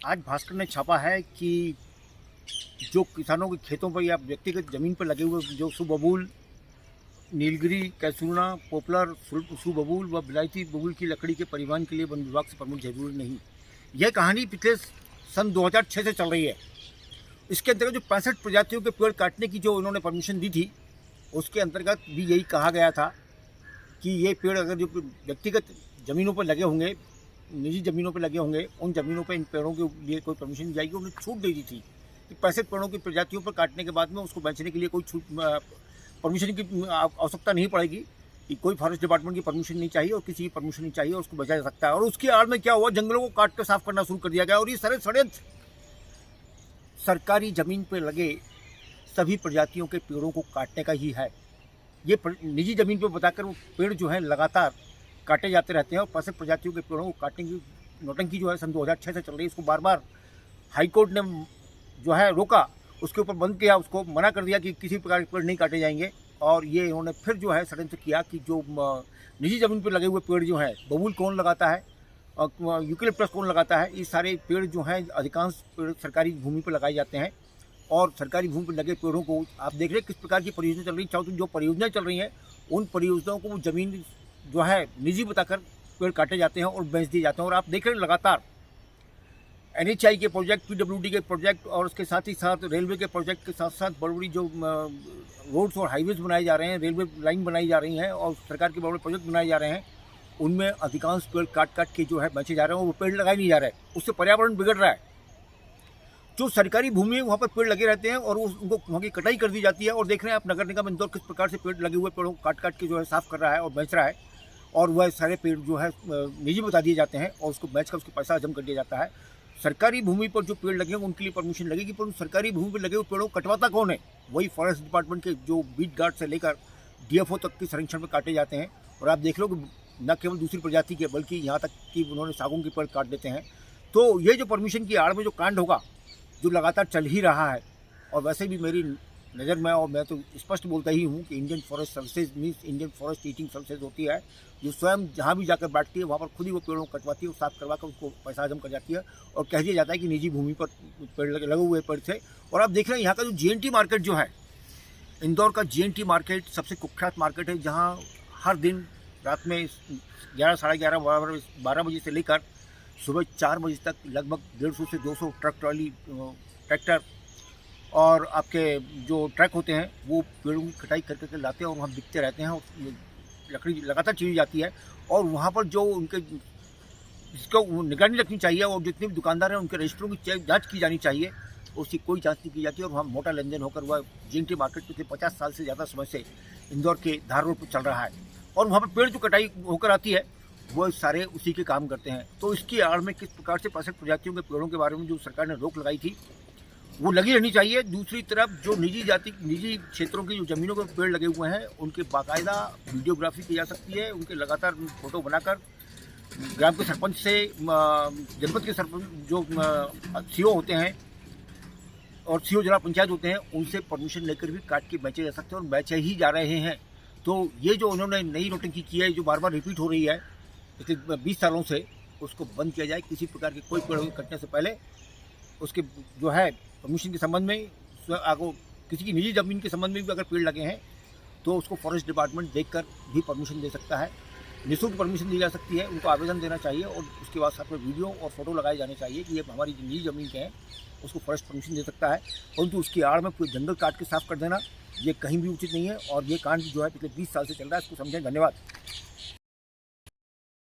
आज भास्कर ने छापा है कि जो किसानों के खेतों पर या व्यक्तिगत जमीन पर लगे हुए जो सुबबूल, नीलगिरी, कैसूना, पोपलर, सुबबूल व बिलायती बबूल की लकड़ी के परिवहन के लिए वन विभाग से परमिट जरूरी नहीं। यह कहानी पिछले सन 2006 से चल रही है। इसके अंतर्गत जो 65 प्रजातियों के पेड़ काटने की जो उन्होंने परमिशन दी थी, उसके अंतर्गत भी यही कहा गया था कि ये पेड़ अगर जो व्यक्तिगत ज़मीनों पर लगे होंगे, निजी ज़मीनों पर लगे होंगे, उन ज़मीनों पर इन पेड़ों के लिए कोई परमिशन नहीं जाएगी। उन्हें छूट दे दी थी कि 65 पेड़ों की प्रजातियों पर काटने के बाद में उसको बेचने के लिए कोई छूट परमिशन की आवश्यकता नहीं पड़ेगी कि कोई फॉरेस्ट डिपार्टमेंट की परमिशन नहीं चाहिए और किसी की परमिशन नहीं चाहिए, उसको बचाया जा सकता है। और उसकी आड़ में क्या हुआ, जंगलों को काट कर साफ करना शुरू कर दिया गया। और ये सारे षड्यंत्र सरकारी ज़मीन पर लगे सभी प्रजातियों के पेड़ों को काटने का ही है। ये निजी ज़मीन पर बताकर वो पेड़ जो है लगातार काटे जाते रहते हैं और 65 प्रजातियों के पेड़ों को काटने की नौटंकी जो है सन 2006 से चल रही है। इसको बार बार हाईकोर्ट ने जो है रोका, उसके ऊपर बंद किया, उसको मना कर दिया कि किसी प्रकार के पेड़ नहीं काटे जाएंगे। और ये इन्होंने फिर जो है षड्यंत्र किया कि जो निजी ज़मीन पर लगे हुए पेड़ जो हैं, बबूल कौन लगाता है और यूकेलिप्टस कौन लगाता है, ये सारे पेड़ जो हैं अधिकांश पेड़ सरकारी भूमि पर लगाए जाते हैं। और सरकारी भूमि पर लगे पेड़ों को आप देख रहे हैं किस प्रकार की परियोजना चल रही है। चाहे तो जो परियोजनाएँ चल रही हैं, उन परियोजनाओं को वो ज़मीन जो है निजी बताकर पेड़ काटे जाते हैं और बेच दिए जाते हैं। और आप देख रहे हैं लगातार NHI के प्रोजेक्ट, PWD के प्रोजेक्ट और उसके साथ ही साथ रेलवे के प्रोजेक्ट के साथ साथ बड़ी बड़ी जो रोड्स और हाईवेज बनाए जा रहे हैं, रेलवे लाइन बनाई जा रही हैं और सरकार के बड़े बड़े प्रोजेक्ट बनाए जा रहे हैं, उनमें अधिकांश पेड़ काट काट के जो है बेचे जा रहे हैं और वो पेड़ लगाए नहीं जा रहे। उससे पर्यावरण बिगड़ रहा है। जो सरकारी भूमि है वहाँ पर पेड़ लगे रहते हैं और उनको वहाँ की कटाई कर दी जाती है। और देख रहे हैं आप नगर निगम इंदौर किस प्रकार से पेड़ लगे हुए पेड़ों को काट काट के जो है साफ़ कर रहा है और बेच रहा है। और वह सारे पेड़ जो है निजी बता दिए जाते हैं और उसको बेच कर उसके पैसा हजम कर दिया जाता है। सरकारी भूमि पर जो पेड़ लगे हैं उनके लिए परमिशन लगेगी, पर सरकारी भूमि पर लगे हुए पेड़ों को कटवाता कौन है? वही फॉरेस्ट डिपार्टमेंट के जो बीट गार्ड से लेकर DFO तक के संरक्षण में काटे जाते हैं। और आप देख लो कि न केवल दूसरी प्रजाति के बल्कि यहाँ तक कि उन्होंने सागौन के पेड़ काट देते हैं। तो ये जो परमिशन की आड़ में जो कांड होगा, जो लगातार चल ही रहा है, और वैसे भी मेरी नज़र में और मैं तो स्पष्ट बोलता ही हूँ कि Indian forest services means Indian forest teaching services होती है, जो स्वयं जहाँ भी जाकर बैठती है वहाँ पर खुद ही वो पेड़ों को कटवाती है और साफ करवा कर उसको पैसा हजम कर जाती है और कह दिया जाता है कि निजी भूमि पर पेड़ लगे हुए पेड़ थे। और आप देख रहे हैं यहाँ का जो GNT मार्केट जो है, इंदौर का GNT मार्केट सबसे कुख्यात मार्केट है, जहाँ हर दिन रात में 11, साढ़े 11, 12 बजे से लेकर सुबह 4 बजे तक लगभग 150 से 200 ट्रक, ट्रॉली, ट्रैक्टर और आपके जो ट्रक होते हैं वो पेड़ों की कटाई करके लाते हैं और वहाँ बिकते रहते हैं। और लकड़ी लगातार चीनी जाती है और वहाँ पर जो उनके जिसको निगरानी रखनी चाहिए और जितने भी दुकानदार हैं उनके रजिस्टरों की जांच की जानी चाहिए, उसकी कोई जांच नहीं की जाती है। और वहाँ मोटा लेन देन होकर वह GNT मार्केट पिछले 50 साल से ज़्यादा समय से इंदौर के धार रोड पर चल रहा है। और वहाँ पर पेड़ जो कटाई होकर आती है वो सारे उसी के काम करते हैं। तो इसकी आड़ में किस प्रकार से 65 प्रजातियों के पेड़ों के बारे में जो सरकार ने रोक लगाई थी वो लगी रहनी चाहिए। दूसरी तरफ जो निजी क्षेत्रों की जो ज़मीनों पर पेड़ लगे हुए हैं उनके बाकायदा वीडियोग्राफी की जा सकती है। उनके लगातार फ़ोटो बनाकर ग्राम के सरपंच से जनपद के सरपंच जो CO होते हैं और CO जिला पंचायत होते हैं उनसे परमिशन लेकर भी काट के बेचे जा सकते हैं और बेचे ही जा रहे हैं। तो ये जो उन्होंने नई नोटंकी की है, जो बार बार रिपीट हो रही है पिछले 20 सालों से, उसको बंद किया जाए। किसी प्रकार के कोई पेड़ कटने से पहले उसके जो है परमिशन के संबंध में आपको किसी की निजी ज़मीन के संबंध में भी अगर पेड़ लगे हैं तो उसको फॉरेस्ट डिपार्टमेंट देखकर भी परमिशन दे सकता है। निःशुल्क परमिशन दी जा सकती है, उनको आवेदन देना चाहिए और उसके बाद साथ में वीडियो और फोटो लगाए जाने चाहिए कि ये हमारी निजी ज़मीन के हैं, उसको फॉरेस्ट परमिशन दे सकता है। परंतु उसकी आड़ में कोई जंगल काट के साफ कर देना ये कहीं भी उचित नहीं है। और ये कांड जो है पिछले 20 साल से चल रहा है, इसको समझें। धन्यवाद।